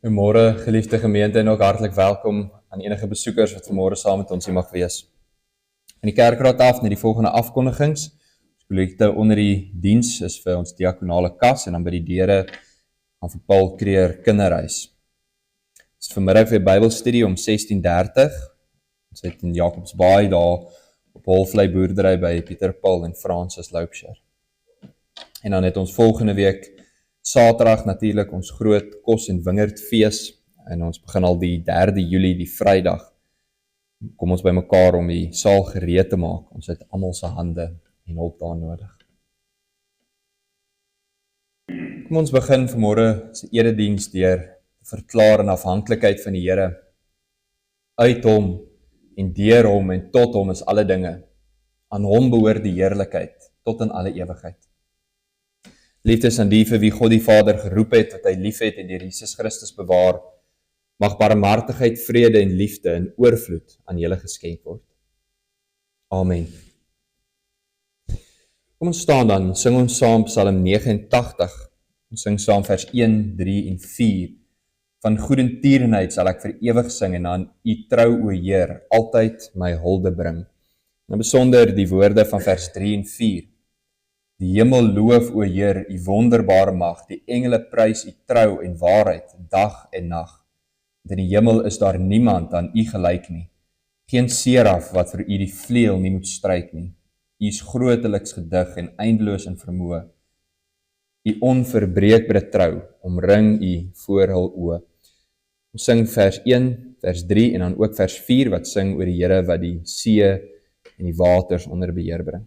Goeiemôre, geliefde gemeente en ook hartlik welkom aan enige besoekers wat vanmôre saam met ons hier mag wees. In die kerkraad af net die volgende afkondigings. Ons kollekte onder die diens is vir ons diakonale kas en dan by die deure gaan vir Paul Kreer kinderhuis. Dit is vanmiddag weer Bybelstudie om 16:30. Ons het in Jacobsbaai daar op Holvlei boerdery by Pieter Paul en Francis Loubser. En dan het ons volgende week Saterdag natuurlik ons groot kos en wingerdfees en ons begin al die 3de Julie, die Vrydag. Kom ons by mekaar om die saal gereed te maak. Ons het almal se hande en hulp daar nodig. Kom ons begin vanmôre se erediens deur te verklaar in afhanklikheid van die Here. Uit hom en deur hom en tot hom is alle dinge. Aan hom behoort die heerlikheid tot in alle ewigheid. Liefdes aan die vir wie God die Vader geroep het, wat hy lief het en deur Jesus Christus bewaar, mag barmhartigheid, vrede en liefde in oorvloed aan julle geskenk word. Amen. Kom ons staan dan, sing ons saam Psalm 89, ons sing saam vers 1, 3 en 4. Van goedertierenheid sal ek vir ewig sing en aan u trou, o Heer, altyd my hulde bring. En besonder die woorde van vers 3 en 4. Die hemel loof, o Heer, u wonderbare mag, die engele prys u trou en waarheid, dag en nag. Want in die hemel is daar niemand aan u gelyk nie, geen seraf wat vir u die vleuel nie moet stryk nie. U is groteliks gedig en eindeloos in vermoë. U onverbreekbare trou omring u voor hul oë. Ons sing vers 1, vers 3 en dan ook vers 4 wat sing oor die Here wat die see en die waters onder beheer bring.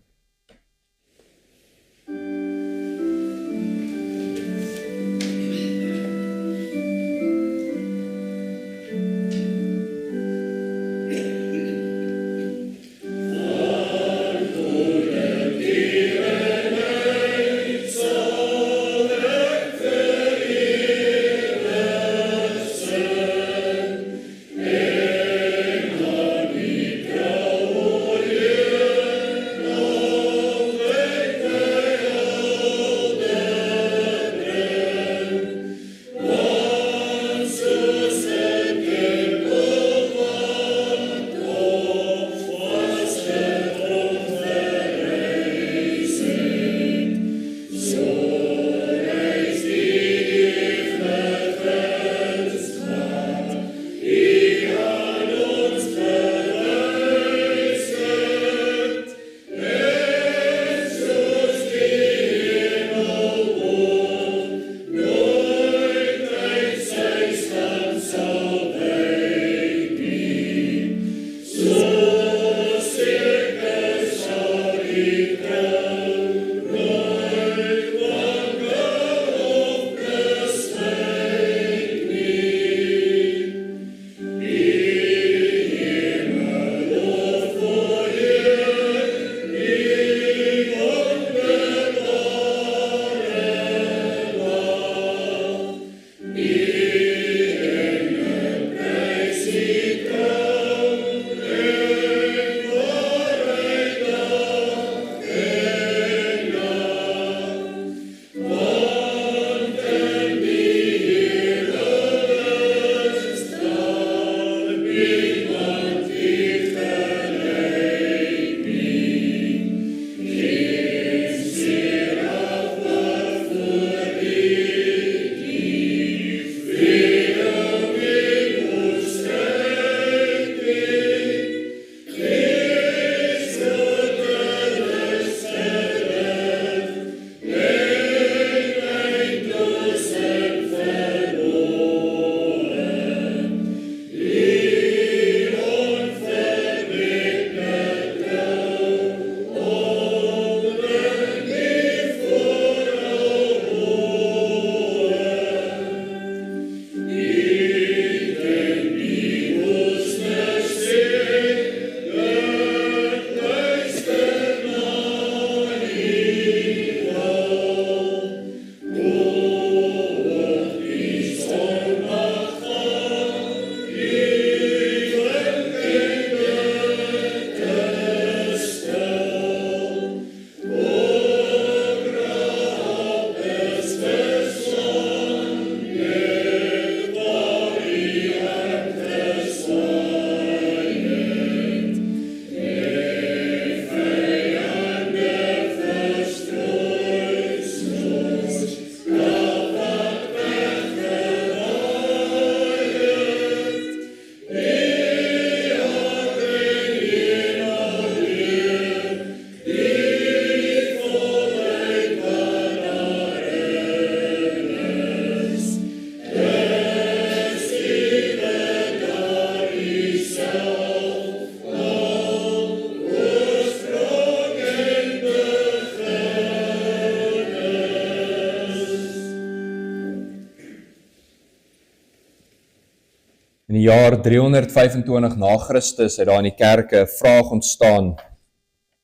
In die jaar 325 na Christus het daar in die kerke 'n vraag ontstaan: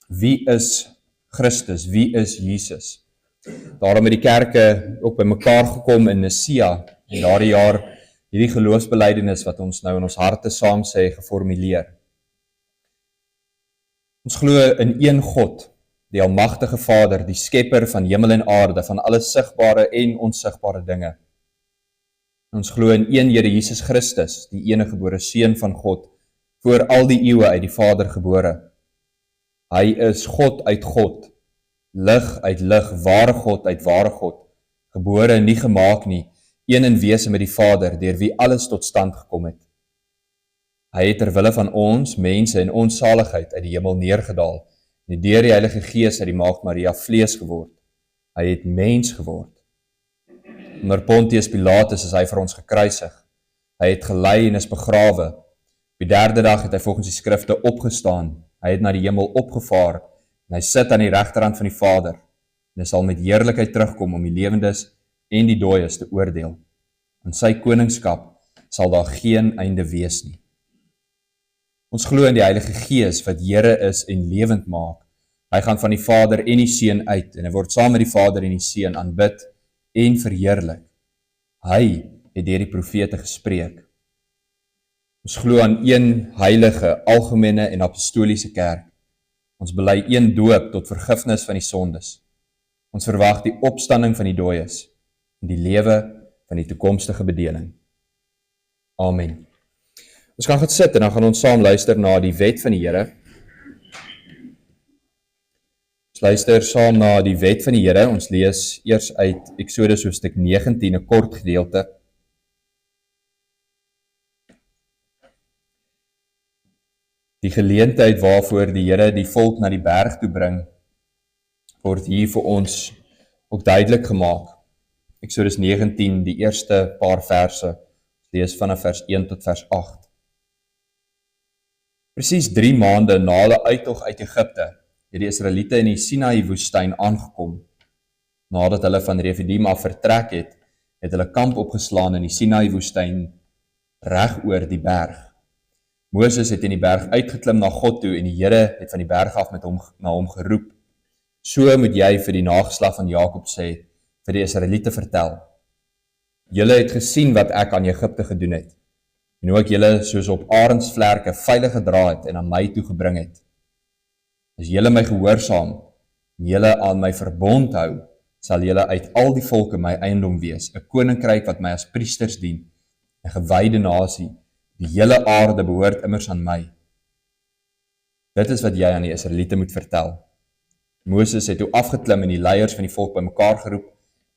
wie is Christus? Wie is Jesus? Daarom het die kerke ook by mekaar gekom in Nicea en daardie jaar hierdie geloofsbelijdenis wat ons nou in ons harte saam sê geformuleer. Ons glo in een God, die almagtige Vader, die skepper van hemel en aarde, van alle sigbare en onsigbare dinge. Ons glo in een Here Jesus Christus, die enige gebore Seun van God, voor al die eeue uit die Vader gebore. Hy is God uit God, lig uit lig, ware God uit ware God, gebore en nie gemaak nie, een in wese met die Vader, deur wie alles tot stand gekom het. Hy het terwille van ons, mense en ons saligheid uit die hemel neergedaal, en deur die Heilige Gees uit die Maagd Maria vlees geword. Hy het mens geword. Onder Pontius Pilatus is hy vir ons gekruisig. Hy het gelei en is begrawe. Op die 3de dag het hy volgens die skrifte opgestaan. Hy het na die hemel opgevaar en hy sit aan die regterhand van die Vader en hy sal met heerlikheid terugkom om die lewendes en die dooies te oordeel. In sy koningskap sal daar geen einde wees nie. Ons glo in die Heilige Gees wat Here is en lewend maak. Hy gaan van die Vader en die Seun uit en hy word saam met die Vader en die Seun aanbid en verheerlik. Hy het deur die profete gespreek. Ons glo aan een heilige, algemene en apostoliese kerk. Ons bely een doop tot vergifnis van die sondes. Ons verwag die opstanding van die dooies en die lewe van die toekomstige bedeling. Amen. Ons gaan sit en dan gaan ons saam luister na die wet van die Here. Ons luister saam na die wet van die Here. Ons lees eers uit Eksodus hoofstuk 19, 'n kort gedeelte. Die geleentheid waarvoor die Here die volk na die berg toe bring, word hier vir ons ook duidelik gemaak. Eksodus 19, die eerste paar verse, lees vanaf vers 1 tot vers 8. Presies 3 maande na hulle uittog uit Egipte, het die Israeliete in die Sinaï woestyn aangekom. Nadat hulle van Refidim af vertrek het, het hulle kamp opgeslaan in die Sinaï woestyn reg oor die berg. Moses het in die berg uitgeklim na God toe en die Here het van die berg af na hom geroep. So moet jy vir die nageslag van Jakob sê, vir die Israeliete vertel. Julle het gesien wat ek aan Egipte gedoen het, en hoe ek julle soos op arendsvlerke veilig gedra het en aan my toe gebring het. As julle my gehoorsaam en julle aan my verbond hou, sal julle uit al die volke my eiendom wees, 'n koninkryk wat my as priesters dien, 'n gewyde nasie. Die hele aarde behoort immers aan my. Dit is wat jy aan die Israeliete moet vertel. Moses het toe afgeklim en die leiers van die volk bymekaar geroep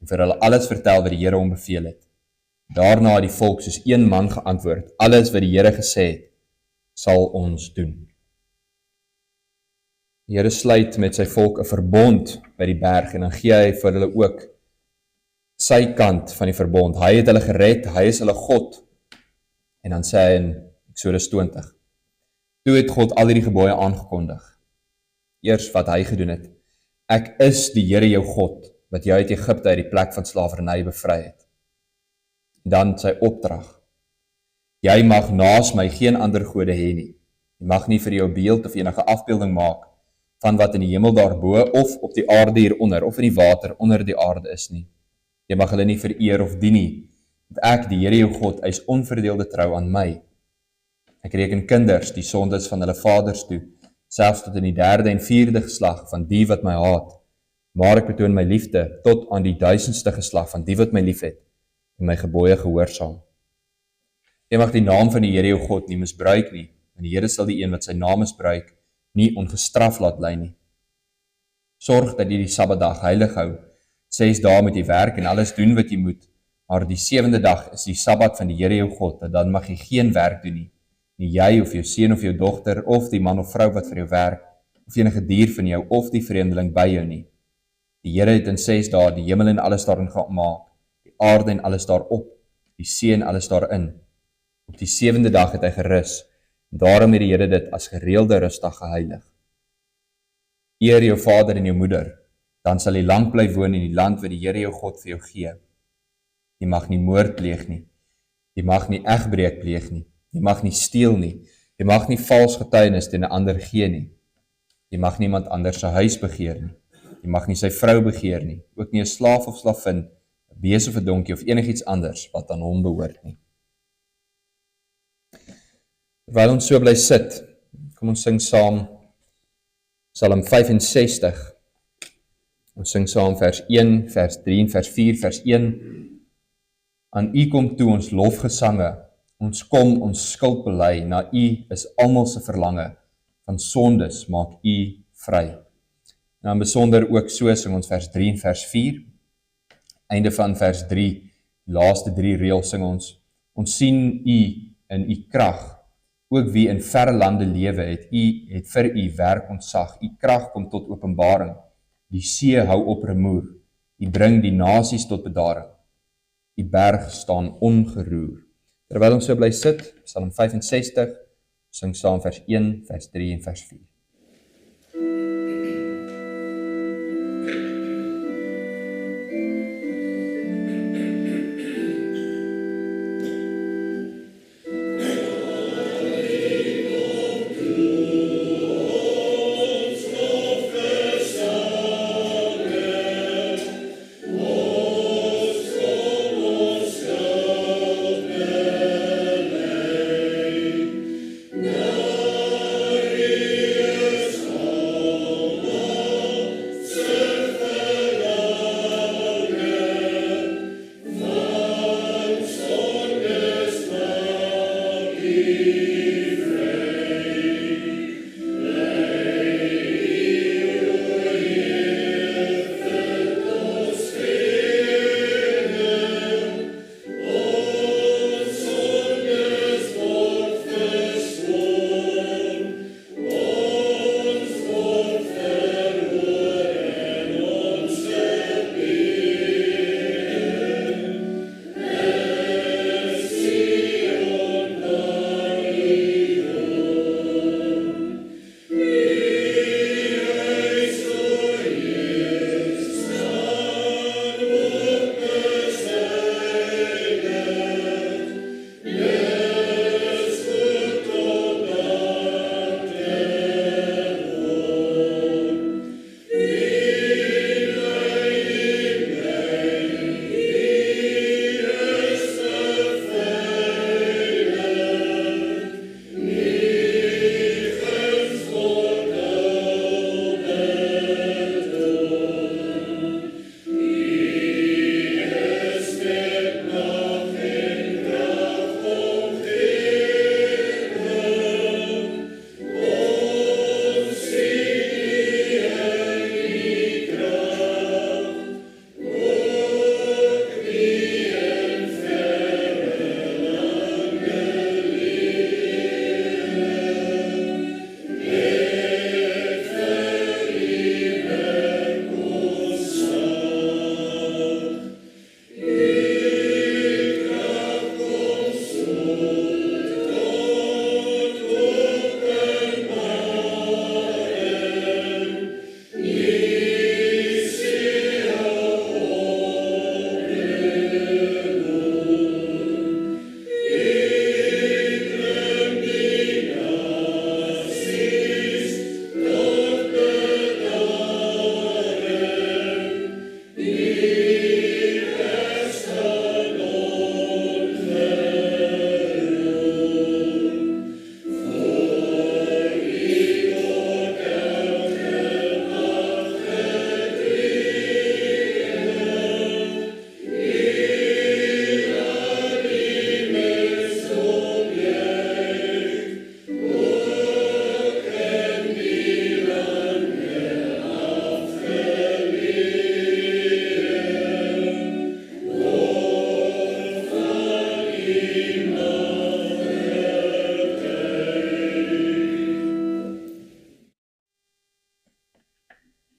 en vir hulle alles vertel wat die Here hom beveel het. Daarna het die volk soos een man geantwoord: alles wat die Here gesê het, sal ons doen. Die Here sluit met sy volk 'n verbond by die berg en dan gee hy vir hulle ook sy kant van die verbond. Hy het hulle gered, hy is hulle God. En dan sê hy in Eksodus 20, toe het God al hierdie gebooie aangekondig. Eers wat hy gedoen het. Ek is die Here jou God, wat jou uit Egipte uit die plek van slawerny bevry het. Dan sy opdrag. Jy mag naas my geen ander gode hê nie. Jy mag nie vir jou beeld of enige afbeelding maak van wat in die hemel daarbo of op die aarde hieronder of in die water onder die aarde is nie. Jy mag hulle nie vereer of dien nie. Ek, die Here jou God, eis onverdeelde trou aan my. Ek reken kinders die sondes van hulle vaders toe, selfs tot in die 3de en 4de geslag van die wat my haat. Maar ek betoon my liefde tot aan die 1000ste geslag van die wat my liefhet en my gebooie gehoorsaam. Jy mag die naam van die Here jou God nie misbruik nie, en die Here sal die een wat sy naam misbruik nie ongestraf laat bly nie. Sorg dat jy die Sabbatdag heilig hou. 6 dae moet jy werk en alles doen wat jy moet. Maar die 7de dag is die Sabbat van die Here jou God, en dan mag jy geen werk doen nie. Nie jy of jou seun of jou dogter, of die man of vrou wat vir jou werk, of enige dier van jou, of die vreemdeling by jou nie. Die Here het in 6 dae die hemel en alles daarin gemaak, die aarde en alles daarop, die see en alles daarin. Op die 7de dag het hy gerus, en daarom het die Here dit as gereelde rustdag geheilig. Eer jou vader en jou moeder, dan sal jy lank bly woon in die land wat die Here jou God vir jou gee. Jy mag nie moord pleeg nie, jy mag nie egbreek pleeg nie, Jy mag nie steel nie. Jy mag nie vals getuienis teen 'n ander gee nie. Jy mag niemand anders se huis begeer nie. Jy mag nie sy vrou begeer nie, ook nie 'n slaaf of slavin, 'n bees of 'n donkie of enigiets anders wat aan hom behoort nie. Terwyl ons so bly sit, kom ons sing saam Psalm 65. Ons sing saam vers 1, vers 3 en vers 4, vers 1. Aan U kom toe ons lofgesange, ons kom ons skuld bely, na U is almal se verlange, van sondes maak U vry. Nou in besonder ook so sing ons vers 3 en vers 4. Einde van vers 3, die laaste 3 reëls sing ons sien U in U krag. Ook wie in verre lande lewe, het vir U werk ontzag. U krag kom tot openbaring. Die see hou op rumoer. U bring die nasies tot bedaring. U berg staan ongeroer. Terwyl ons so bly sit, Psalm 65, sing saam vers 1, vers 3 en vers 4.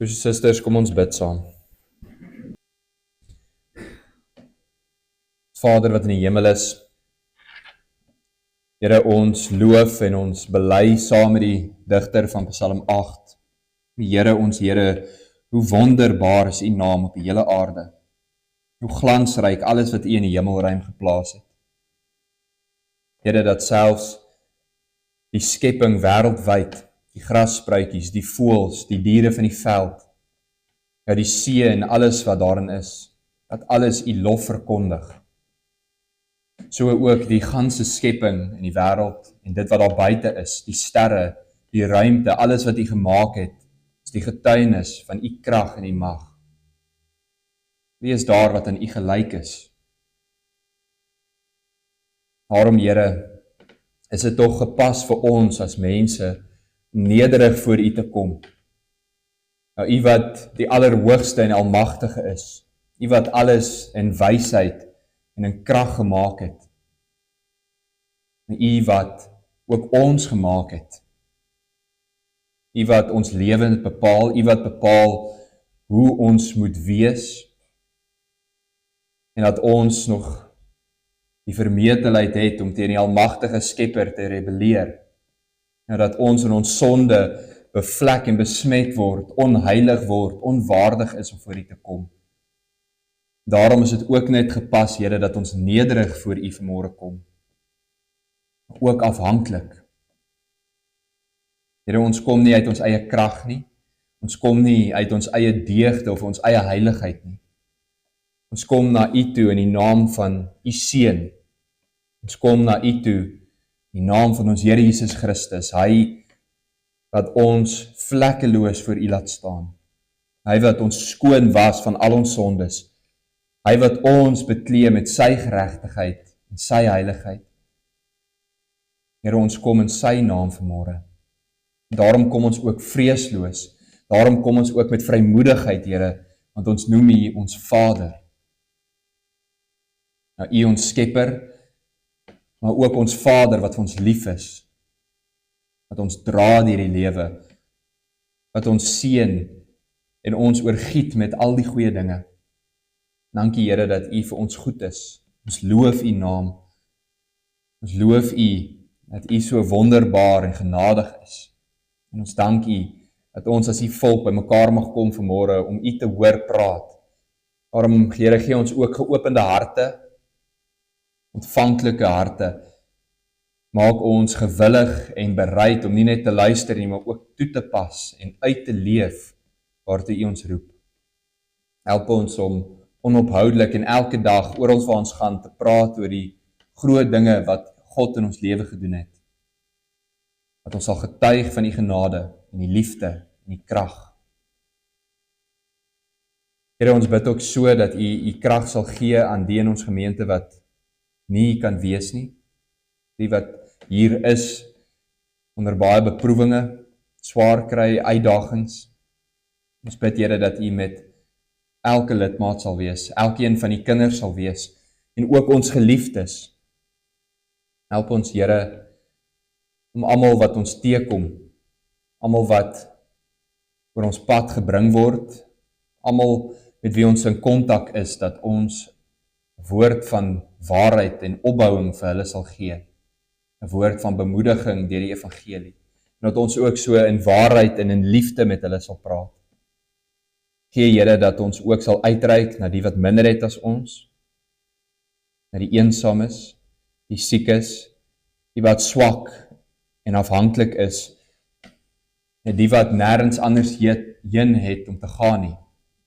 Broers en susters, kom ons bid saam. Vader wat in die hemel is, Here, ons loof en ons bely saam met die digter van Psalm 8. Here, ons Here, hoe wonderbaar is U naam op die hele aarde. Hoe glansryk alles wat U in die hemelruim geplaas het. Here, dat selfs die skepping wêreldwyd, die grasspruitjies, die voëls, die diere van die veld, ja, die see en alles wat daarin is, dat alles U lof verkondig. So ook die ganse skepping in die wêreld en dit wat daar buite is, die sterre, die ruimte, alles wat U gemaak het, is die getuienis van U krag en U mag. Wie is daar wat aan U gelyk is? Daarom, Here, is dit tog gepas vir ons as mense om nederig voor U te kom. Nou, U wat die Allerhoogste en Almagtige is, U wat alles in wysheid en in krag gemaak het, en U wat ook ons gemaak het, U wat ons lewe bepaal, U wat bepaal hoe ons moet wees, en dat ons nog die vermetelheid het om teen die almagtige Skepper te rebelleer, en dat ons in ons sonde bevlek en besmet word, onheilig word, onwaardig is om voor U te kom. Daarom is dit ook net gepas, Here, dat ons nederig voor U vanmôre kom, ook afhanklik. Here, ons kom nie uit ons eie krag nie, ons kom nie uit ons eie deugde of ons eie heiligheid nie. Ons kom na U toe in die naam van U Seun. Ons kom na U toe in die naam van ons Here Jesus Christus, Hy wat ons vlekkeloos voor U laat staan. Hy wat ons skoon was van al ons sondes. Hy wat ons bekleed met sy geregtigheid en sy heiligheid. Here, ons kom in sy naam vanmôre. Daarom kom ons ook vreesloos. Daarom kom ons ook met vrymoedigheid, Here, want ons noem U ons Vader. Nou, U ons Skepper, maar ook ons Vader wat vir ons lief is, wat ons dra deur die lewe, wat ons seën en ons oorgiet met al die goeie dinge. Dankie, Here, dat U vir ons goed is. Ons loof U naam. Ons loof U dat U so wonderbaar en genadig is. En ons dank U dat ons as U volk by mekaar mag kom vanmôre om U te hoor praat. Daarom, Here, gee ons ook geopende harte, ontvanklike harte. Maak ons gewillig en bereid om nie net te luister nie, maar ook toe te pas en uit te leef waartoe U ons roep. Help ons om onophoudelik en elke dag oral waar ons gaan te praat oor die groot dinge wat God in ons lewe gedoen het. Dat ons sal getuig van U genade en die liefde en die krag. Here, ons bid ook so dat U krag sal gee aan die in ons gemeente wat nie kan wees nie, die wat hier is onder baie beproewinge, swaar kry, uitdagings. Ons bid, Here, dat U met elke lidmaat sal wees, elkeen van die kinders sal wees, en ook ons geliefdes. Help ons, Here, om almal wat ons teekom, almal wat oor ons pad gebring word, almal met wie ons in kontak is, dat ons woord van waarheid en opbouing vir hulle sal gee. 'n Woord van bemoediging deur die evangelie. En dat ons ook so in waarheid en in liefde met hulle sal praat. Gee, Here, dat ons ook sal uitreik na die wat minder het as ons, na die eensames, die siekes, die wat swak en afhanklik is, en die wat nêrens anders heen het om te gaan nie,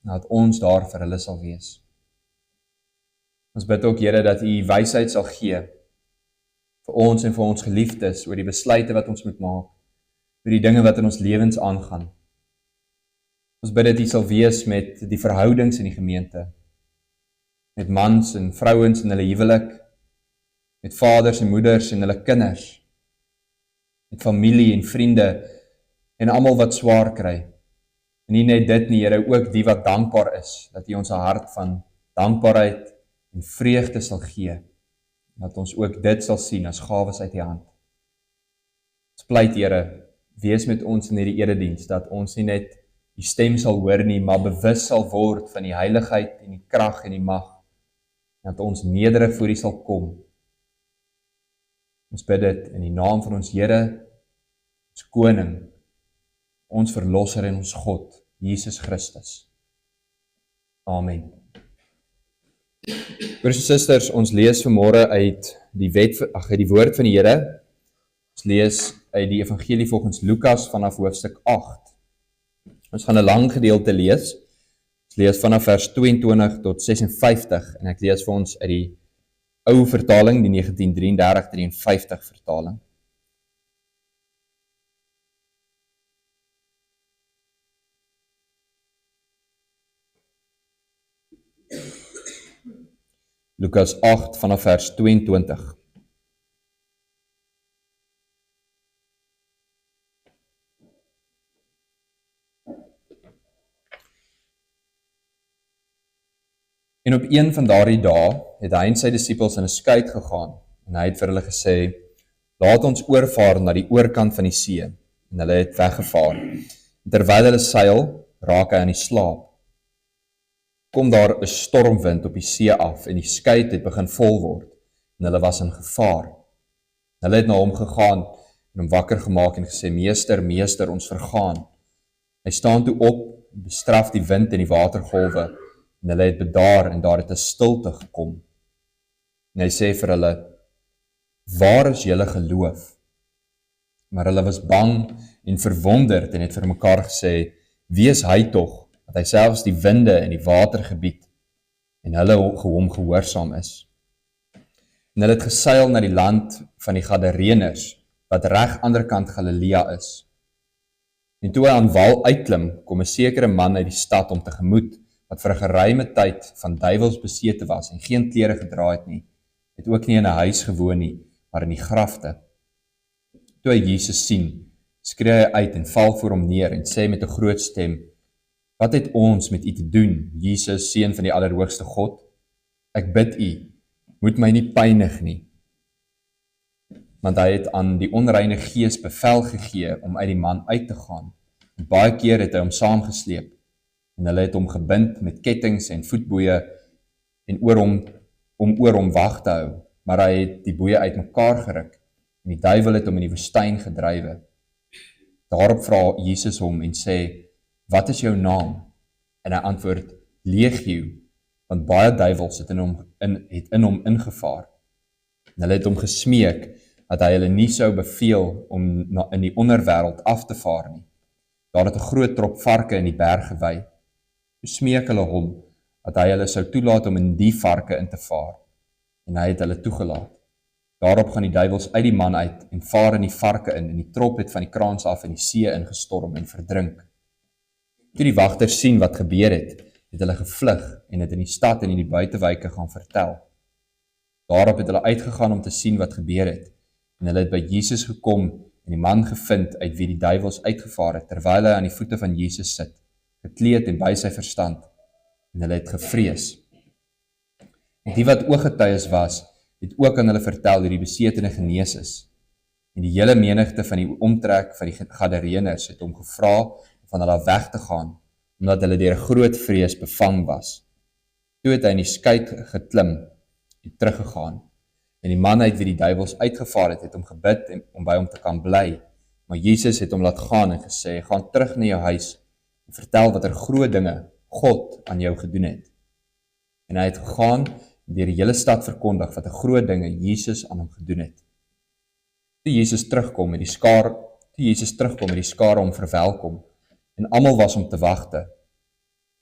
dat ons daar vir hulle sal wees. Ons bid ook, Here, dat U wysheid sal gee vir ons en vir ons geliefdes oor die besluite wat ons moet maak, oor die dinge wat in ons lewens aangaan. Ons bid dat U sal wees met die verhoudings in die gemeente, met mans en vrouens in hulle huwelik, met vaders en moeders en hulle kinders, met familie en vriende en almal wat swaar kry. En nie net dit nie, Here, ook die wat dankbaar is, dat U ons 'n hart van dankbaarheid en vreugde sal gee, dat ons ook dit sal sien as gawes uit U hand. Ons pleit, Here, wees met ons in hierdie erediens, dat ons nie net die stem sal hoor nie, maar bewus sal word van die heiligheid en die krag en die mag, dat ons nederig voor U sal kom. Ons bid dit in die naam van ons Here, ons Koning, ons Verlosser en ons God, Jesus Christus. Amen. Broers en susters, ons lees vanmôre uit die woord van die Here. Ons lees uit die evangelie volgens Lukas vanaf hoofstuk 8. Ons gaan 'n lang gedeelte lees. Ons lees vanaf vers 22 tot 56 en ek lees vir ons uit die ou vertaling, die 1933-53 vertaling. Lukas 8 vanaf vers 22. En op een van daardie dae het hy en sy disippels in 'n skuit gegaan en hy het vir hulle gesê, laat ons oorvaar na die oorkant van die see. En hulle het weggevaar. En terwyl hulle seil, raak hy aan die slaap. Kom daar 'n stormwind op die see af en die skuit het begin vol word en hulle was in gevaar. Hulle het na hom gegaan en hom wakker gemaak en gesê, meester, ons vergaan. Hy staan toe op, bestraf die wind en die watergolwe en hulle het bedaar en daar het 'n stilte gekom. En hy sê vir hulle, waar is julle geloof? Maar hulle was bang en verwonderd en het vir mekaar gesê, wie is hy tog, dat hy selfs die winde en die water gebied en hulle hom gehoorsaam is. En hulle het geseil na die land van die Gadareners, wat reg anderkant Galilea is. En toe hy aan wal uitklim, kom 'n sekere man uit die stad om tegemoet, wat vir 'n geruime tyd van duiwels besete was en geen klere gedra het nie, het ook nie in 'n huis gewoon nie, maar in die grafte. Toe hy Jesus sien, skree hy uit en val voor hom neer en sê met 'n groot stem, wat het ons met u te doen, Jesus, seun van die Allerhoogste God? Ek bid u, moet my nie pynig nie. Want hy het aan die onreine gees bevel gegee om uit die man uit te gaan. En baie keer het hy hom saamgesleep en hulle het hom gebind met kettinge en voetboeie en oor hom wag te hou, maar hy het die boeie uitmekaar geruk en die duiwel het hom in die woestyn gedrywe. Daarop vra Jesus hom en sê, wat is jou naam? En hy antwoord, Legio, want baie duiwels het in hom ingevaar. En hulle het hom gesmeek dat hy hulle nie sou beveel om in die onderwêreld af te vaar nie. Daar het 'n groot trop varke in die berg gewy. Toe smeek hulle hom dat hy hulle sou toelaat om in die varke in te vaar. En hy het hulle toegelaat. Daarop gaan die duiwels uit die man uit en vaar in die varke in en die trop het van die kraans af in die see ingestorm en verdrink. Toe die wagters sien wat gebeur het hulle gevlug en het in die stad en in die buitewyke gaan vertel. Daarop het hulle uitgegaan om te sien wat gebeur het en hulle het by Jesus gekom en die man gevind uit wie die duiwels uitgevaar het, terwyl hy aan die voete van Jesus sit, gekleed en by sy verstand, en hulle het gevrees. En die wat ooggetuies was, het ook aan hulle vertel hoe die besetene genees is. En die hele menigte van die omtrek van die Gadareners het hom gevra van hulle weg te gaan, omdat hulle deur 'n groot vrees bevang was. Toe het hy in die skuit geklim en teruggegaan. En die man uit wie die duiwels uitgevaar het hom gebid om by hom te kan bly. Maar Jesus het hom laat gaan en gesê, gaan terug na jou huis en vertel wat groot dinge God aan jou gedoen het. En hy het gegaan en deur die hele stad verkondig wat groot dinge Jesus aan hom gedoen het. Toe Jesus terugkom met die skare hom verwelkom en almal was om te wagte.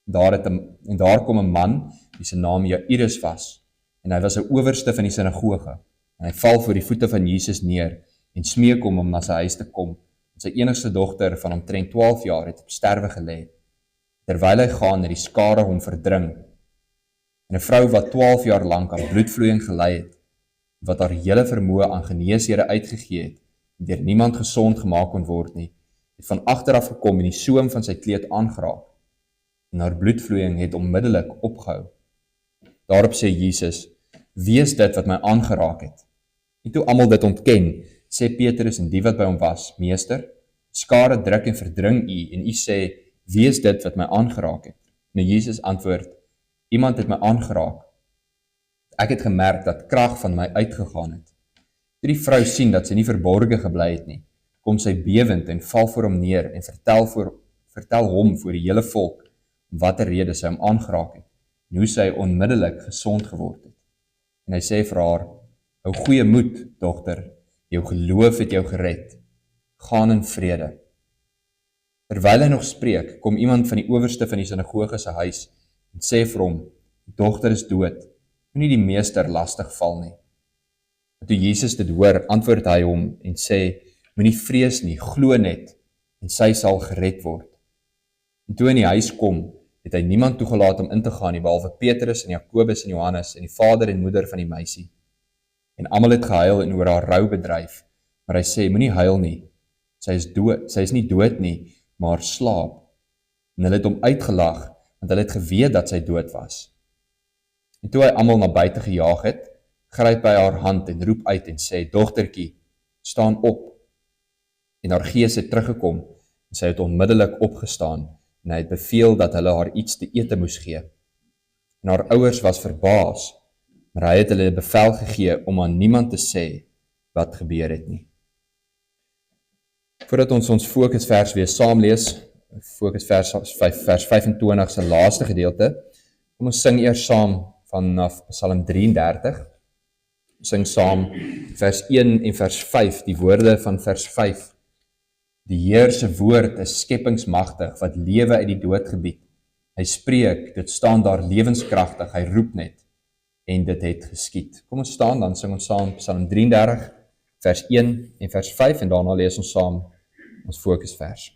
Daar kom 'n man wie se naam Jairus was en hy was 'n owerste van die sinagoge en hy val voor die voete van Jesus neer en smeek hom om na sy huis te kom. En sy enigste dogter van omtrent 12 jaar het op sterwe gelê. Terwyl hy gaan het die skare hom verdring. En 'n vrou wat 12 jaar lank aan bloedvloeiing gely het, wat haar hele vermoë aan geneeshede uitgegee het, deur niemand gesond gemaak kon word nie, het van agteraf gekom en die soem van sy kleed aangeraak. En haar bloedvloeiing het onmiddellik opgehou. Daarop sê Jesus, wie is dit wat my aangeraak het? En toe almal dit ontken, sê Petrus en die wat by hom was, meester, skare druk en verdring u en u sê, wie is dit wat my aangeraak het? Nou Jesus antwoord, iemand het my aangeraak. Ek het gemerk dat krag van my uitgegaan het. Toe die vrou sien dat sy nie verborge gebly het nie, kom sy bewend en val voor hom neer en vertel hom voor die hele volk om watter rede sy hom aangeraak het en hoe sy onmiddellik gesond geword het. En hy sê vir haar, hou goeie moed, dogter, jou geloof het jou gered, gaan in vrede. Terwyl hy nog spreek, kom iemand van die owerste van die sinagoge se huis en sê vir hom, die dogter is dood, moenie die meester lastig val nie. En toe Jesus dit hoor, antwoord hy hom en sê, moenie vrees nie, glo net, en sy sal gered word. En toe in die huis kom, het hy niemand toegelaat om in te gaan nie, behalwe Petrus en Jakobus en Johannes en die vader en moeder van die meisie. En almal het gehuil en oor haar rou bedryf, maar hy sê, moenie huil nie, sy is nie dood nie, maar slaap. En hulle het hom uitgelag, want hulle het geweet dat sy dood was. En toe hy almal na buite gejaag het, gryp hy haar hand en roep uit en sê, dogtertjie, staan op. En haar gees het teruggekom, en sy het onmiddellik opgestaan, en hy het beveel dat hulle haar iets te ete moes gee. En haar ouers was verbaas, maar hy het hulle bevel gegee om aan niemand te sê wat gebeur het nie. Voordat ons fokusvers weer saam lees, fokusvers vers 25 se laaste gedeelte, kom ons sing eers saam vanaf Psalm 33. Ons sing saam vers 1 en vers 5, die woorde van vers 5. Die Heer se woord is skepingsmagtig, wat lewe uit die dood gebied. Hy spreek, dit staan daar lewenskragtig, hy roep net, en dit het geskied. Kom ons staan, dan sing ons saam Psalm 33, vers 1 en vers 5, en daarna lees ons saam ons fokusvers.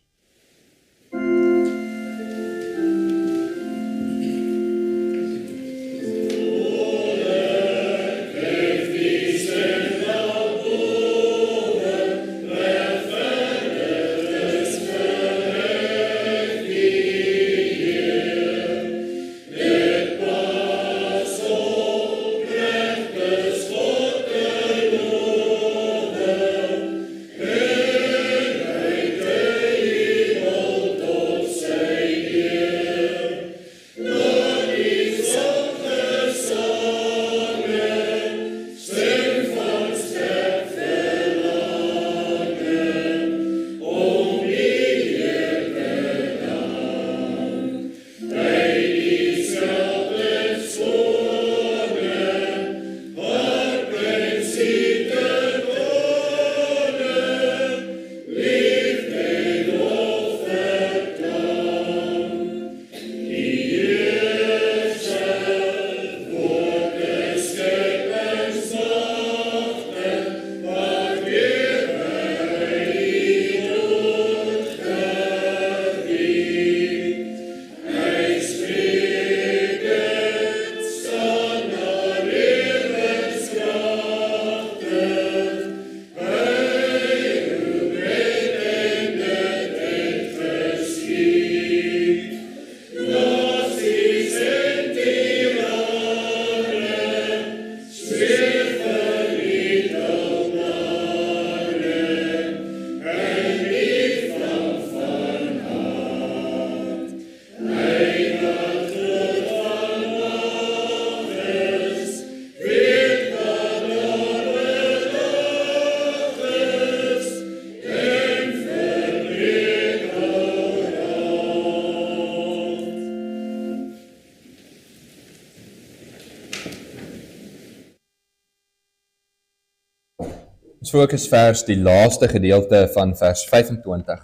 Ons fokusvers, die laaste gedeelte van vers 25.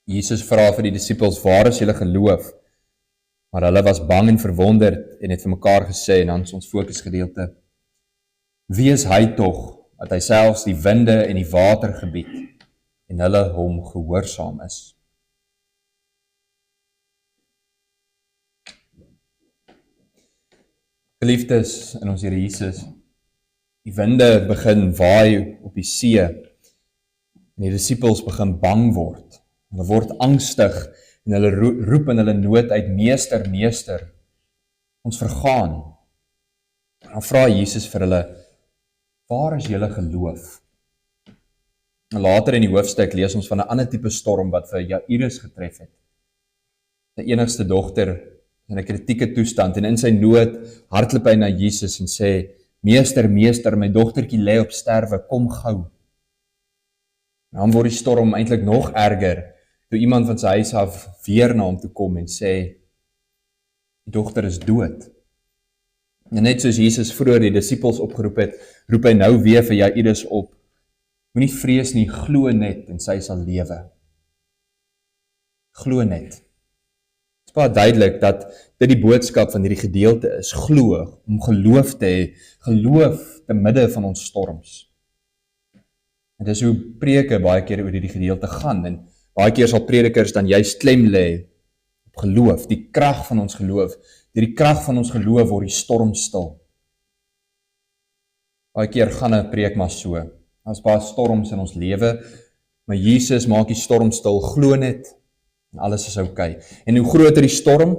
Jesus vra vir die disippels, waar is julle geloof? Maar hulle was bang en verwonderd en het vir mekaar gesê, en dan is ons fokusgedeelte, wie is hy tog, dat hy selfs die winde en die water gebied, en hulle hom gehoorsaam is? Geliefdes in ons Here Jesus, die winde begin waai op die see, en die disippels begin bang word. Hulle word angstig, en hulle roep in hulle nood uit, Meester, Meester, ons vergaan. En dan vra Jesus vir hulle, waar is julle geloof? En later in die hoofstuk lees ons van 'n ander tipe storm wat vir Jairus getref het. Sy enigste dogter in 'n kritieke toestand, en in sy nood hardloop hy na Jesus en sê, Meester, Meester, my dogtertjie lê op sterwe, kom gou. En dan word die storm eintlik nog erger, toe iemand van sy huis af weer na hom toe kom en sê, Die dogter is dood. En net soos Jesus vroeër die disippels opgeroep het, roep hy nou weer vir Jairus op. Moenie vrees nie, glo net en sy sal lewe. Glo net. Dit is baie duidelik dat dit die boodskap van hierdie gedeelte is, glo, om geloof te hê, geloof te midde van ons storms. En dis hoe preke baie keer oor hierdie gedeelte gaan, en baie keer sal predikers dan juist klem lê op geloof, die krag van ons geloof. Deur die krag van ons geloof word die storm stil. Baie keer gaan 'n preek maar so. Daar's baie storms in ons lewe, maar Jesus maak die storm stil, glo net, en alles is oukei. En hoe groter die storm,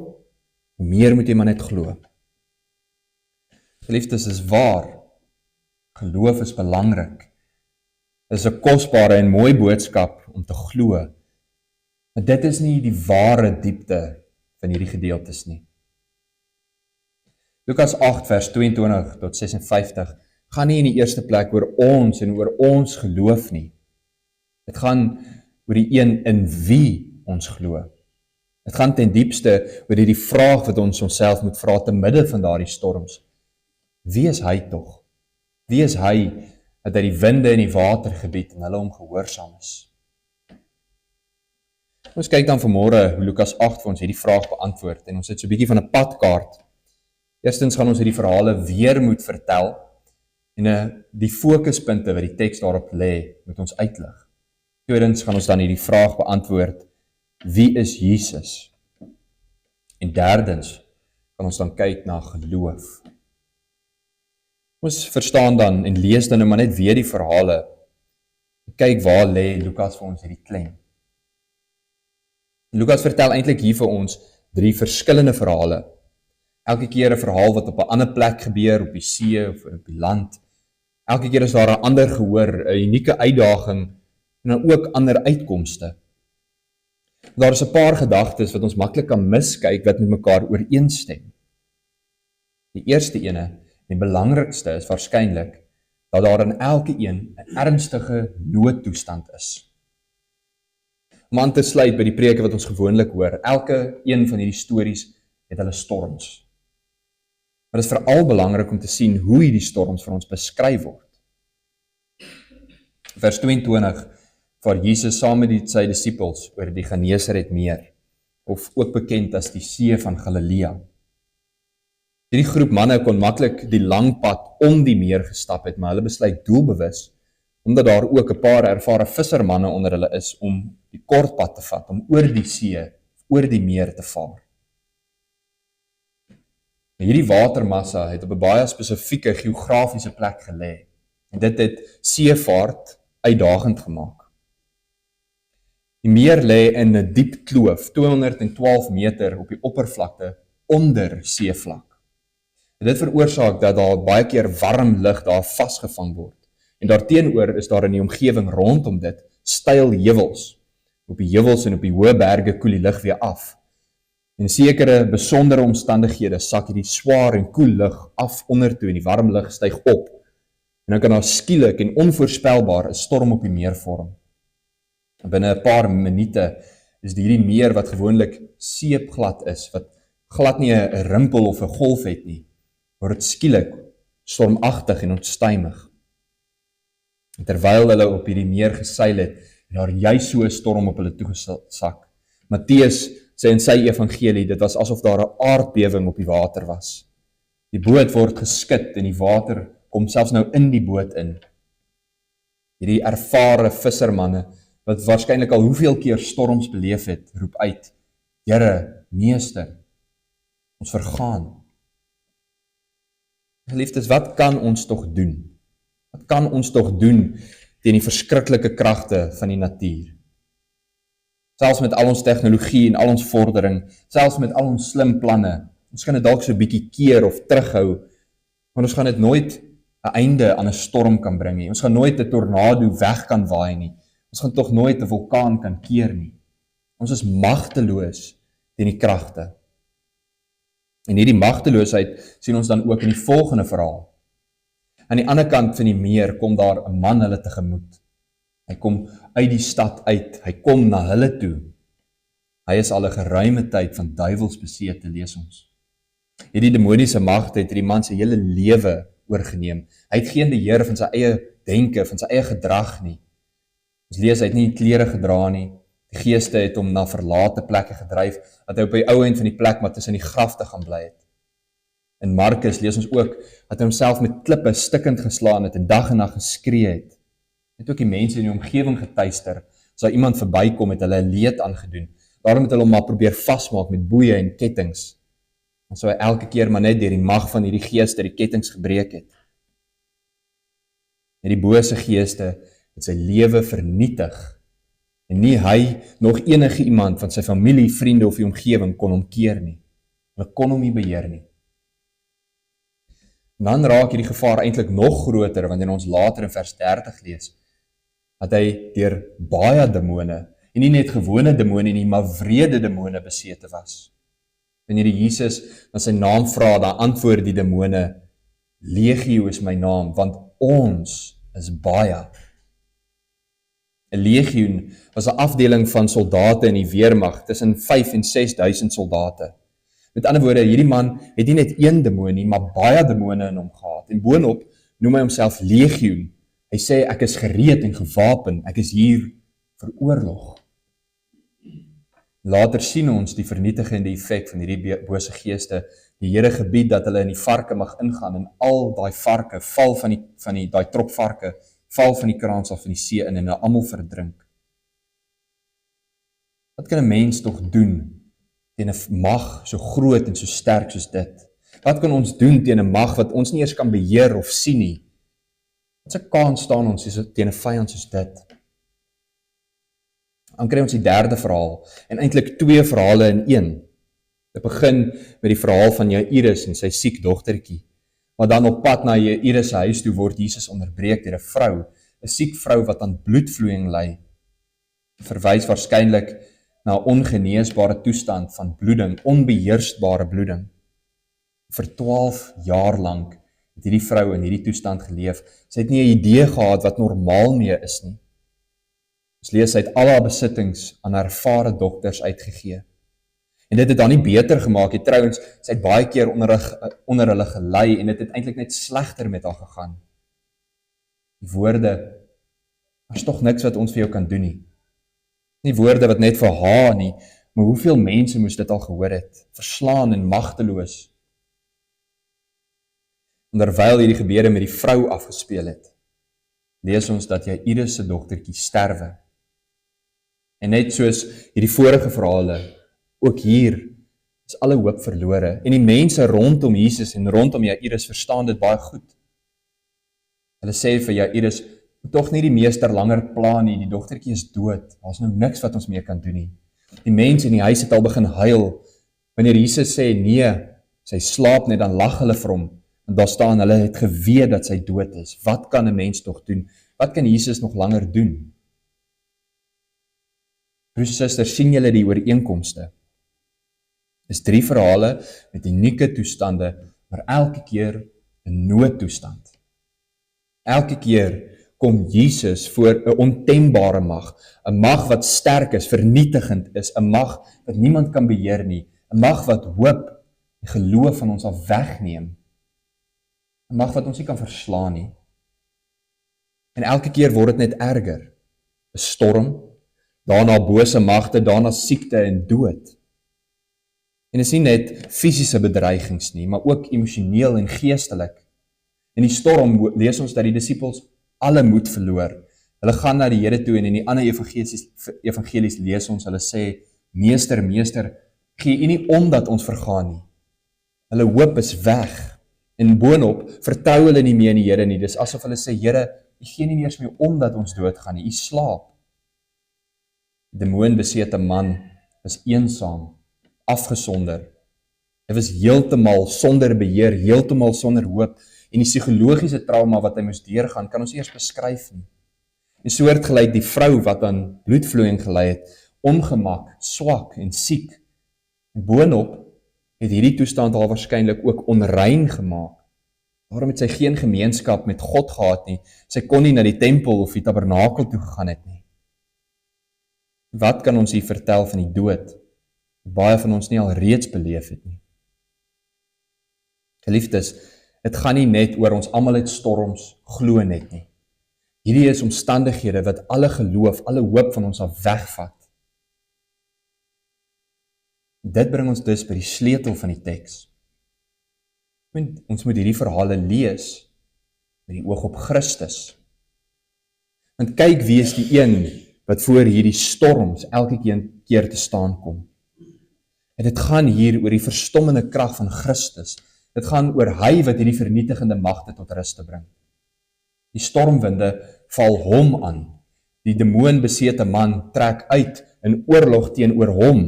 hoe meer moet jy maar net glo. Geliefdes, is waar. Geloof is belangrik. Dit is 'n kosbare en mooi boodskap om te glo. Maar dit is nie die ware diepte van hierdie gedeeltes nie. Lukas 8 vers 22 tot 56 gaan nie in die eerste plek oor ons en oor ons geloof nie. Dit gaan oor die een in wie ons glo. Dit gaan ten diepste oor die vraag wat ons onsself moet vra te midde van daardie storms. Wie is hy tog? Wie is hy dat hy die winde en die water gebied en hulle hom gehoorsaam is? Ons kyk dan vanmôre hoe Lukas 8 vir ons hierdie vraag beantwoord en ons het so 'n bietjie van 'n padkaart. Eerstens gaan ons hierdie verhale weer moet vertel en die fokuspunte wat die teks daarop lê, moet ons uitlig. Tweedens gaan ons dan hierdie vraag beantwoord, wie is Jesus? En derdens gaan ons dan kyk na geloof. Ons verstaan dan en lees dan nou maar net weer die verhale. Kyk waar lê Lukas vir ons hierdie klem. Lukas vertel eintlik hier vir ons 3 verskillende verhale. Elke keer 'n verhaal wat op 'n ander plek gebeur, op die see of op die land. Elke keer is daar 'n ander gehoor, 'n unieke uitdaging en dan ook ander uitkomste. Daar is 'n paar gedagtes wat ons maklik kan miskyk wat met mekaar ooreenstem. Die eerste ene, die belangrikste is waarskynlik dat daar in elke een 'n ernstige noodtoestand is. Om aan te sluit by die preke wat ons gewoonlik hoor, elke een van hierdie stories het hulle storms. Maar dit is veral belangrik om te sien hoe hierdie storms vir ons beskryf word. Vers 22, waar Jesus saam met sy disippels oor die Genesaret meer, of ook bekend as die See van Galilea. Hierdie groep manne kon maklik die lang pad om die meer gestap het, maar hulle besluit doelbewus, omdat daar ook 'n paar ervare vissermanne onder hulle is, om die kort pad te vat, om oor die see, oor die meer te vaar. Hierdie watermassa het op 'n baie spesifieke geografiese plek gelê, en dit het seevaart uitdagend gemaak. Die meer lê in 'n diep kloof, 212 meter op die oppervlakte onder seevlak. En dit veroorsaak dat daar baie keer warm lug daar vasgevang word. En daarteenoor is daar in die omgewing rondom dit steil heuwels. Op die heuwels en op die hoë berge koel die lug weer af. En sekere besondere omstandighede sak hierdie swaar en koel lug af ondertoe en die warm lug styg op. En dan kan daar skielik en onvoorspelbaar 'n storm op die meer vorm. En binne 'n paar minute is hierdie meer wat gewoonlik seepglad is, wat glad nie 'n rimpel of 'n golf het nie, word dit skielik stormagtig en onstuimig. En terwyl hulle op hierdie meer geseil het, daar juis so 'n storm op hulle toegesak. Matteus sê in sy evangelie, dit was asof daar 'n aardbewing op die water was. Die boot word geskit en die water kom selfs nou in die boot in. Hierdie ervare vissermanne, wat waarskynlik al hoeveel keer storms beleef het, roep uit, Here, Meester, ons vergaan. Geliefdes, wat kan ons tog doen? Wat kan ons tog doen teen die verskriklike kragte van die natuur? Selfs met al ons tegnologie en al ons vordering, selfs met al ons slim planne, ons kan dit dalk so 'n bietjie keer of terughou, maar ons gaan dit nooit 'n einde aan 'n storm kan bring nie. Ons gaan nooit 'n tornado weg kan waai nie. Ons gaan tog nooit 'n vulkaan kan keer nie. Ons is magteloos teen die kragte. En hierdie magteloosheid sien ons dan ook in die volgende verhaal. Aan die ander kant van die meer kom daar 'n man hulle tegemoet. Hy kom uit die stad uit, hy kom na hulle toe. Hy is al 'n geruime tyd van duiwelsbesete, lees ons. hierdie demoniese magte het die man sy hele lewe oorgeneem. Hy het geen beheer van sy eie denke, van sy eie gedrag nie. Ons lees, hy het nie klere gedra nie. Die geeste het hom na verlate plekke gedryf, dat hy op die ou end van die plek maar tussen die grafte gaan bly het. In Markus lees ons ook, dat hy homself met klippe stikkend geslaan het en dag en nag geskree het. Hy het ook die mense in die omgewing getuister, as daar iemand verbykom het hulle 'n leed aangedoen. Daarom het hulle hom maar probeer vasmaak met boeie en kettings. En so hy elke keer maar net deur die mag van hierdie geeste die kettings gebreek het. En die bose geeste het sy lewe vernietig. En nie hy, nog enige iemand van sy familie, vriende of die omgewing kon hom keer nie. Hulle kon hom nie beheer nie. En dan raak hierdie gevaar eintlik nog groter, wanneer ons later in vers 30 lees, dat hy deur baie demone, en nie net gewone demone nie, maar wrede demone besete was. Wanneer Jesus na sy naam vra, dan antwoord die demone, Legio is my naam, want ons is baie. 'n Legioen was 'n afdeling van soldate in die weermag, tussen 5 en 6.000 soldate. Met ander woorde, hierdie man het nie net een demoon nie, maar baie demone in hom gehad. En boonop noem hy homself Legioen. Hy sê, ek is gereed en gewapen, ek is hier vir oorlog. Later sien ons die vernietigende effek van hierdie bose geeste. Die Here gebied dat hulle in die varke mag ingaan, en al daai varke val daai trop varke, val van die kraans af van die see in en hulle almal verdrink. Wat kan 'n mens tog doen teen 'n mag so groot en so sterk soos dit? Wat kan ons doen teen 'n mag wat ons nie eers kan beheer of sien nie? Wat se kans staan ons teen 'n vyand soos dit? Dan kry ons die derde verhaal, en eintlik 2 verhale in een. Dit begin met die verhaal van Jairus en sy siek dogtertjie. Maar dan op pad na Jairus se huis toe word Jesus onderbreek deur 'n vrou, 'n siek vrou wat aan bloedvloeiing ly. Verwys waarskynlik na 'n ongeneesbare toestand van bloeding, onbeheersbare bloeding. Vir 12 jaar lank het hierdie vrou in hierdie toestand geleef. Sy het nie 'n idee gehad wat normaal mee is nie. Ons lees, sy het al haar besittings aan ervare dokters uitgegee. En dit het dan nie beter gemaak nie. Trouwens, sy het baie keer onder hulle gelei, en dit het eintlik net slegter met haar gegaan. Die woorde, daar's tog niks wat ons vir jou kan doen nie. Nie woorde wat net vir haar nie, maar hoeveel mense moes dit al gehoor het, verslaan en magteloos. En terwyl hierdie gebeure met die vrou afgespeel het, lees ons dat Jairus se dogtertjie sterwe. En net soos hierdie vorige verhale, ook hier is alle hoop verlore, en die mense rondom Jesus en rondom Jairus verstaan dit baie goed. Hulle sê vir Jairus, tog nie die meester langer pla nie, die dogtertjie is dood, daar's nou niks wat ons meer kan doen nie. Die mense in die huis het al begin huil, wanneer Jesus sê nee, sy slaap net, dan lag hulle vir hom, en daar staan, hulle het geweet dat sy dood is. Wat kan 'n mens tog doen? Wat kan Jesus nog langer doen? Broers en susters, sien julle die ooreenkomste? Dis 3 verhale met unieke toestande, maar elke keer 'n noodtoestand. Elke keer kom Jesus voor 'n ontembare mag, 'n mag wat sterk is, vernietigend is, 'n mag wat niemand kan beheer nie, 'n mag wat hoop en geloof van ons af wegneem, 'n mag wat ons nie kan verslaan nie. En elke keer word dit net erger. 'n Storm, daarna bose magte, daarna siekte en dood. En dit is nie net fisiese bedreigings nie, maar ook emosioneel en geestelik. In die storm lees ons dat die disippels alle moed verloor. Hulle gaan na die Here toe, en in die ander evangelies lees ons, hulle sê, Meester, Meester, gee U nie om dat ons vergaan nie. Hulle hoop is weg, en boonop vertrou hulle nie meer in die Here nie. Dis asof hulle sê, Here, U gee nie eers meer om dat ons doodgaan nie, U slaap. Die demoonbesete man was eensaam, afgesonder. Hy was heeltemal sonder beheer, heeltemal sonder hoop, en die psigologiese trauma wat hy moes deurgaan, kan ons eers beskryf nie. En soortgelyk die vrou wat aan bloedvloeiing gely het, ongemak, swak en siek. En boonop het hierdie toestand haar waarskynlik ook onrein gemaak. Daarom het sy geen gemeenskap met God gehad nie. Sy kon nie na die tempel of die tabernakel toe gegaan het nie. Wat kan ons hier vertel van die dood? Baie van ons nie al reeds beleef het nie. Geliefdes, dit gaan nie net oor ons almal het storms, glo net nie. Hierdie is omstandighede wat alle geloof, alle hoop van ons af wegvat. Dit bring ons dus by die sleutel van die teks. Ons moet hierdie verhale lees met die oog op Christus. Want kyk wie is die een wat voor hierdie storms elke keer te staan kom. En dit gaan hier oor die verstommende krag van Christus. Dit gaan oor hy wat hierdie vernietigende magte tot rus te bring. Die stormwinde val hom aan. Die demoonbesete man trek uit in oorlog teenoor hom.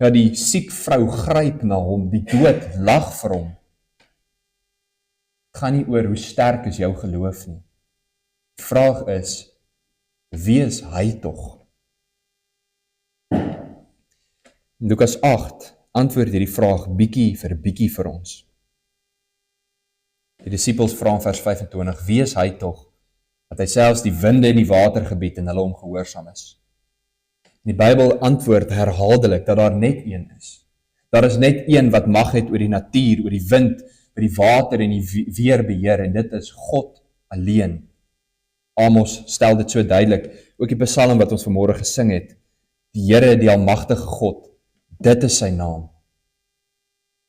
Ja, die siek vrou gryp na hom, die dood lag vir hom. Het gaan nie oor hoe sterk is jou geloof nie. Die vraag is, wie is hy tog? In Lukas 8 antwoord hierdie vraag bietjie vir ons. Die disippels vra in vers 25, wie is hy tog, dat hy selfs die winde en die water gebied en hulle hom gehoorsaam is? Die Bybel antwoord herhaaldelik dat daar net een is. Daar is net een wat mag het oor die natuur, oor die wind, oor die water en die weer beheer, en dit is God alleen. Amos stel dit so duidelik, ook die psalm wat ons vanmôre gesing het, die Here, die almagtige God, dit is sy naam.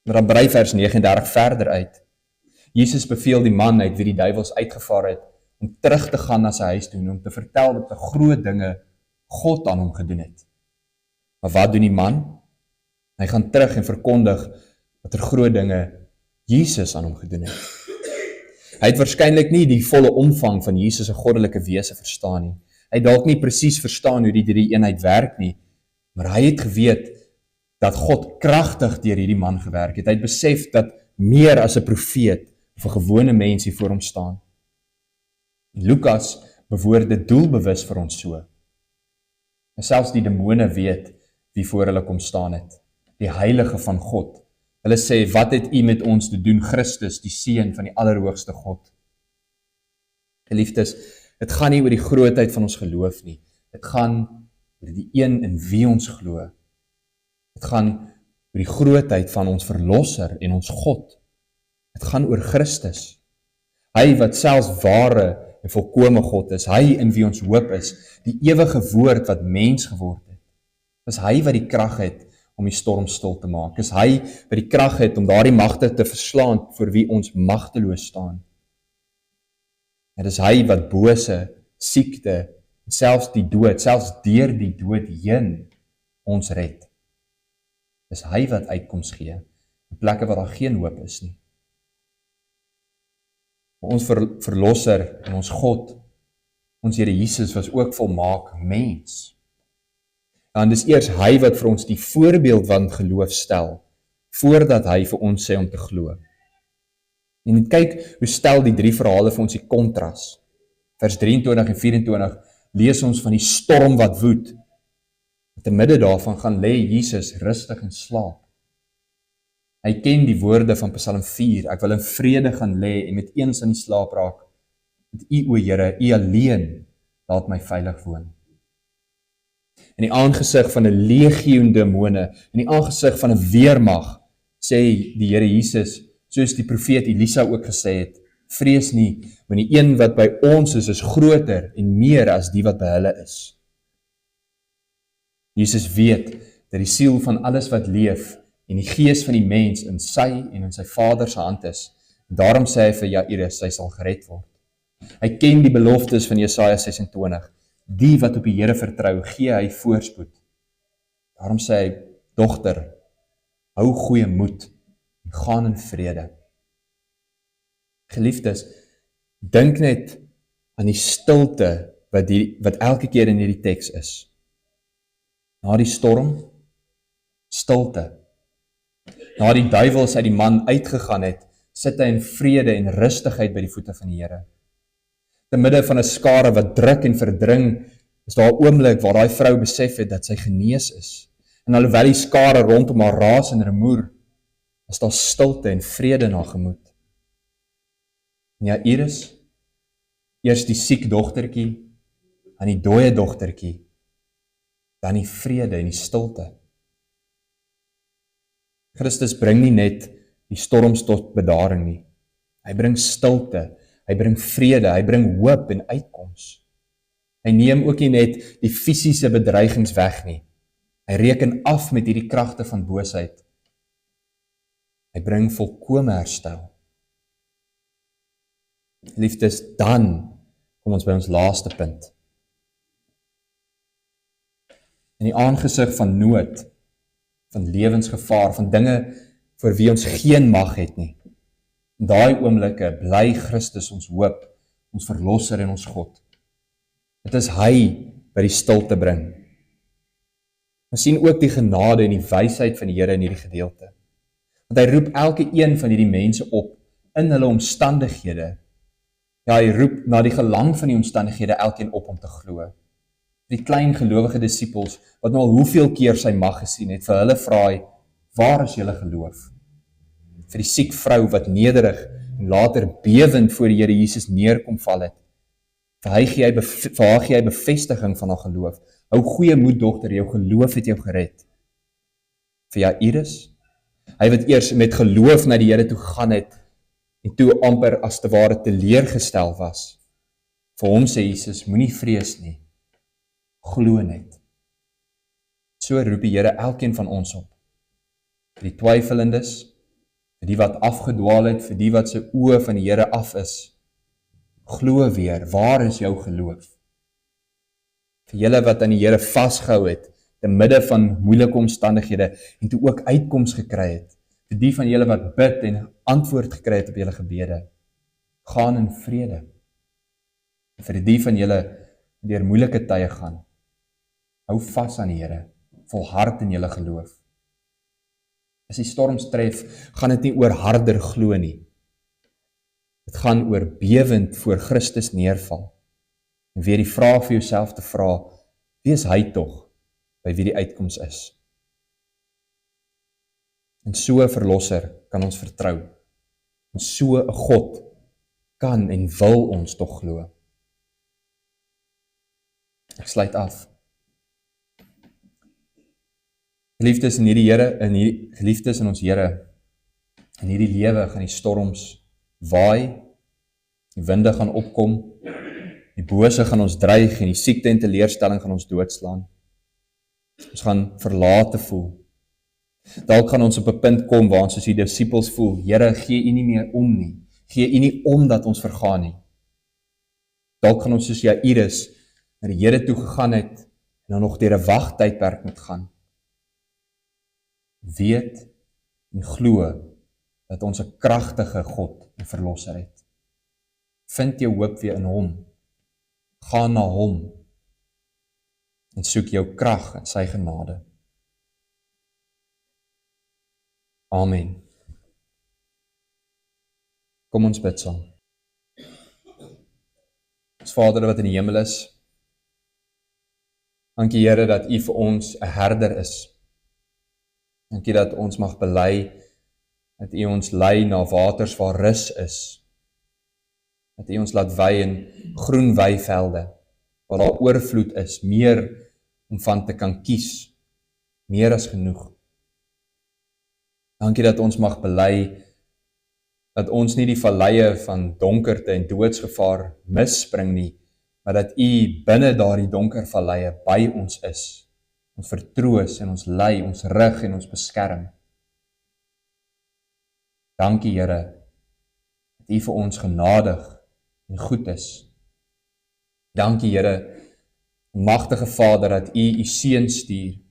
Maar dan brei vers 39 verder uit. Jesus beveel die man uit wie die duiwels uitgevaar het, om terug te gaan na sy huis toe, om te vertel wat 'n groot dinge God aan hom gedoen het. Maar wat doen die man? Hy gaan terug en verkondig wat 'n groot dinge Jesus aan hom gedoen het. Hy het waarskynlik nie die volle omvang van Jesus se goddelike wese verstaan nie. Hy het dalk nie presies verstaan hoe die drie eenheid werk nie, maar hy het geweet dat God kragtig deur hierdie man gewerk het. Hy het besef dat meer as 'n profeet of 'n gewone mens hier voor hom staan. Lukas bewoord dit doelbewus vir ons so. En selfs die demone weet wie voor hulle kom staan het. Die heilige van God. Hulle sê, wat het u met ons te doen, Christus, die seun van die allerhoogste God? Geliefdes, dit gaan nie oor die grootheid van ons geloof nie. Dit gaan oor die een in wie ons glo. Dit gaan oor die grootheid van ons verlosser en ons God. Dit gaan oor Christus. Hy wat selfs ware en volkome God is, hy in wie ons hoop is, die ewige woord wat mens geword het. Dis hy wat die krag het om die storm stil te maak. Dis hy wat die krag het om daardie magte te verslaan vir wie ons magteloos staan. En dis hy wat bose, siekte, selfs die dood, selfs deur die dood heen ons red. Dis hy wat uitkoms gee, in plekke waar daar geen hoop is nie. Ons verlosser en ons God, ons Here Jesus, was ook volmaak mens. En dis eers hy wat vir ons die voorbeeld van geloof stel, voordat hy vir ons sê om te glo. En kyk, hoe stel die drie verhale vir ons die kontras. Vers 23 en 24 lees ons van die storm wat woed. Te midde daarvan gaan lê Jesus rustig en slaap. Hy ken die woorde van Psalm 4, ek wil in vrede gaan lê en met eens in die slaap raak. Met u, o Here, u alleen, laat my veilig woon. In die aangesig van 'n legioen demone, in die aangesig van 'n weermag, sê die Here Jesus, soos die profeet Elisa ook gesê het, vrees nie, want die een wat by ons is groter en meer as die wat by hulle is. Jesus weet dat die siel van alles wat leef en die gees van die mens in sy en in sy Vader se hand is. En daarom sê hy vir Jairus, sy sal gered word. Hy ken die beloftes van Jesaja 26. Die wat op die Here vertrou, gee hy voorspoed. Daarom sê hy, dogter, hou goeie moed en gaan in vrede. Geliefdes, dink net aan die stilte wat elke keer in hierdie teks is. Na die storm, stilte. Na die duiwels uit die man uitgegaan het, sit hy in vrede en rustigheid by die voete van die Here. Te midde van 'n skare wat druk en verdring, is daar 'n oomblik waar daai vrou besef het dat sy genees is. En alhoewel die skare rondom haar raas en rumoer, is daar stilte en vrede na gemoed. En Jairus, eers die siek dogtertjie, aan die dooie dogtertjie, dan die vrede en die stilte. Christus bring nie net die storms tot bedaring nie. Hy bring stilte, hy bring vrede, hy bring hoop en uitkoms. Hy neem ook nie net die fisiese bedreigings weg nie. Hy reken af met hierdie kragte van boosheid. Hy bring volkome herstel. Liefdes, dan kom ons by ons laaste punt. In die aangesig van nood, van lewensgevaar, van dinge vir wie ons geen mag het nie. In daai oomblikke bly Christus ons hoop, ons verlosser en ons God. Dit is hy wat die stilte bring. Ons sien ook die genade en die wysheid van die Here in hierdie gedeelte. Want hy roep elke een van hierdie mense op in hulle omstandighede. Ja, hy roep na die gelang van die omstandighede elkeen op om te glo. Die klein gelowige disippels, wat nou al hoeveel keer sy mag gesien het, vir hulle vra hy, waar is julle geloof? Vir die siek vrou wat nederig en later bewend voor die Here Jesus neerkom val het, vir haar gee hy bevestiging van haar geloof. Hou goeie moed, dogter, jou geloof het jou gered. Vir Jairus, hy wat eers met geloof na die Here toe gegaan het, en toe amper as te ware teleurgestel was. Vir hom sê Jesus, moenie vrees nie, glo net. So roep die Here elkeen van ons op. Vir die twyfelendes, vir die wat afgedwaal het, vir die wat se oë van die Here af is. Glo weer, waar is jou geloof? Vir julle wat aan die Here vasgehou het, te midde van moeilike omstandighede, en toe ook uitkoms gekry het, vir die van julle wat bid en antwoord gekry het op julle gebede, gaan in vrede. Vir die van julle deur moeilike tye gaan, hou vas aan die Here, volhard in julle geloof. As die storms tref, gaan dit nie oor harder glo nie. Dit gaan oor bewend voor Christus neerval. En weer die vraag vir jouself te vra, wie is hy tog, by wie die uitkoms is? En so 'n verlosser kan ons vertrou. En so 'n God kan en wil ons tog glo. Ek sluit af. Geliefdes in hierdie Here, geliefdes in ons Here, in hierdie lewe gaan die storms waai, die winde gaan opkom, die bose gaan ons dreig en die siekte en teleurstelling gaan ons doodslaan. Ons gaan verlate voel. Dalk gaan ons op 'n punt kom waar ons soos die disippels voel, Here, gee U nie meer om nie. Gee U nie om dat ons vergaan nie. Dalk gaan ons soos Jairus na die Here toe gegaan het en dan nog deur 'n wagtydperk moet gaan. Weet en glo dat ons 'n kragtige God en verlosser het. Vind jou hoop weer in hom. Gaan na hom en soek jou krag in sy genade. Amen. Kom ons bid saam. Ons Vader wat in die hemel is, dankie Here dat U vir ons 'n herder is. Dankie dat ons mag bely dat U ons lei na waters waar rus is. Dat U ons laat wei in groen weivelde, waar daar oorvloed is, meer om van te kan kies, meer as genoeg. Dankie dat ons mag bely dat ons nie die valleie van donkerte en doodsgevaar misspring nie, maar dat U binne daardie donker valleie by ons is, ons vertroos en ons lei, ons rig en ons beskerm. Dankie Here, dat U vir ons genadig en goed is. Dankie Here, magtige Vader, dat U U seun stuur,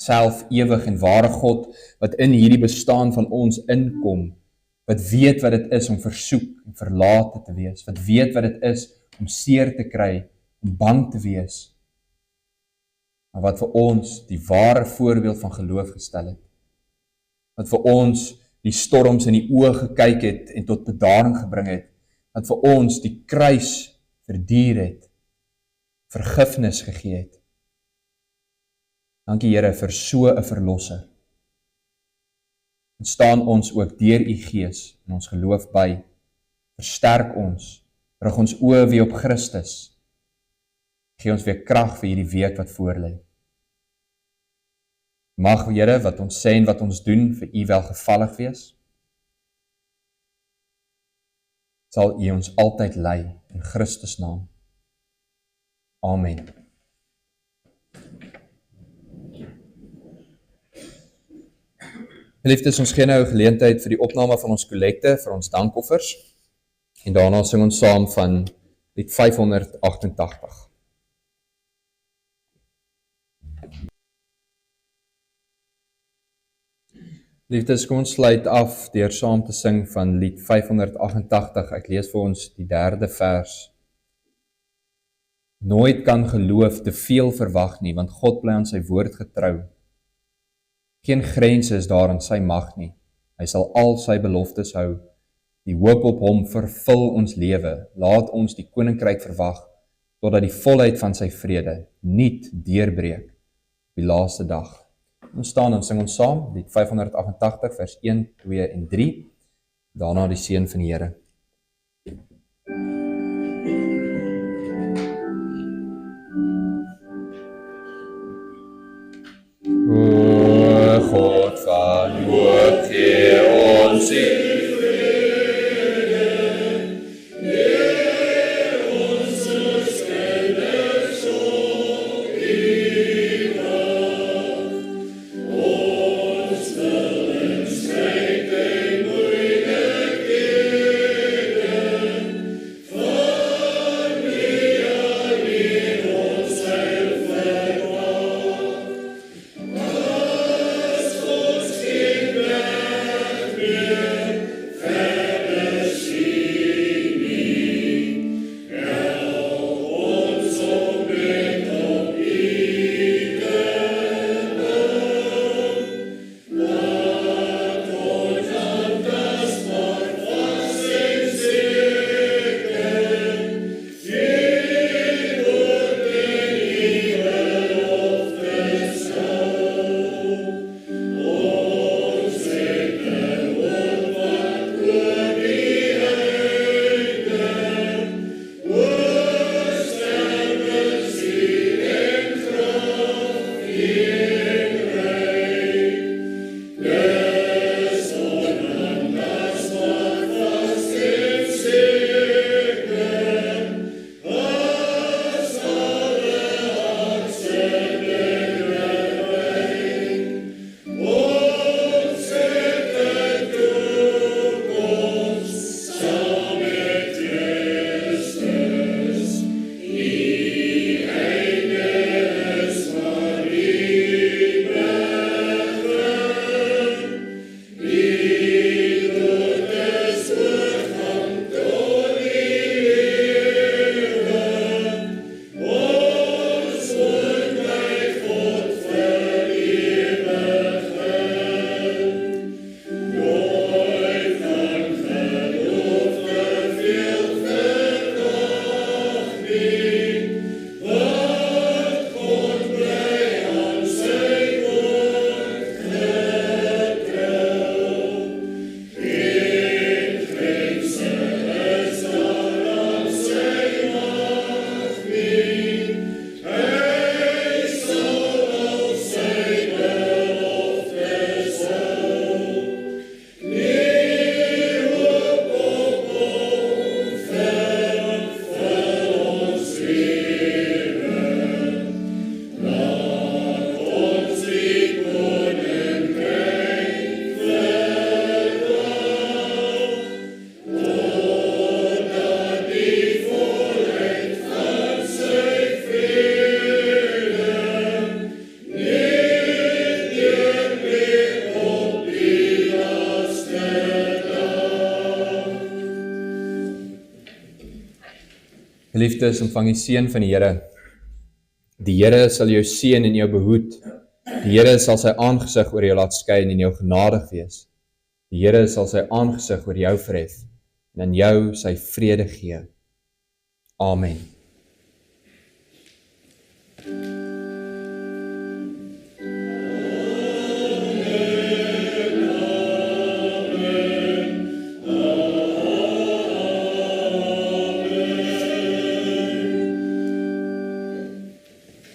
self ewig en ware God, wat in hierdie bestaan van ons inkom, wat weet wat dit is om versoek en verlate te wees, wat weet wat dit is om seer te kry, om bang te wees, maar wat vir ons die ware voorbeeld van geloof gestel het, wat vir ons die storms in die oë gekyk het en tot bedaring gebring het, wat vir ons die kruis verduur het, vergifnis gegee het. Dankie Here vir so 'n verlosser. En staan ons ook deur U Gees in ons geloof by. Versterk ons, rig ons oë weer op Christus. Gee ons weer krag vir hierdie week wat voorlê. Mag Here wat ons sê en wat ons doen vir U welgevallig wees. sal U ons altyd lei in Christus naam. Amen. Geliefdes, ons gee nou 'n geleentheid vir die opname van ons kollekte, vir ons dankoffers. En daarna sing ons saam van lied 588. Liefdes, kom ons sluit af deur saam te sing van lied 588. Ek lees vir ons die 3de vers. Nooit kan geloof te veel verwag nie, want God bly aan sy woord getrou. Geen grense is daar aan sy mag nie. Hy sal al sy beloftes hou. Die hoop op hom vervul ons lewe. Laat ons die koninkryk verwag, totdat die volheid van sy vrede nuut deurbreek op die laaste dag. Ons staan en sing ons saam, lied 588 vers 1, 2 en 3. Daarna die seën van die Here. O God van hoop, gee ons die vrede, leer ons as kinders op die wag. Ons wil in stryd en moeilikheden van wie alleen ons heil verwag. As ons geen weg meer verder sien nie, help ons om met op U te bou. Laat ons aantastbaar vas en zeker, geen woord en U beloftes hou. Ons het 'n hoop wat oor die einde, oor sterwe, siel en graf heen reik. Dis onaantastbaar vas en zeker, as alle hartse bedreiging. Ons het 'n toekoms saam met Christus. Die einde is maar begin. Die dood is oorgang tot die lewe. Ons woord by God vir ewigheid. Nooit kan geloof te veel verwag nie, want God bly aan sy woord getrou. Geen grense is daar aan sy mag nie. Hy sal al sy beloftes hou. Nie hoop op hom vervul ons lewe. Laat ons die koninkryk verwag, totdat die volheid van sy vrede nuut deurbreek op die laaste dag. Geliefdes, ontvang die seën van die Here. Die Here sal jou seën en jou behoed. Die Here sal sy aangesig oor jou laat skyn en jou genadig wees. Die Here sal sy aangesig oor jou verhef en aan jou sy vrede gee. Amen.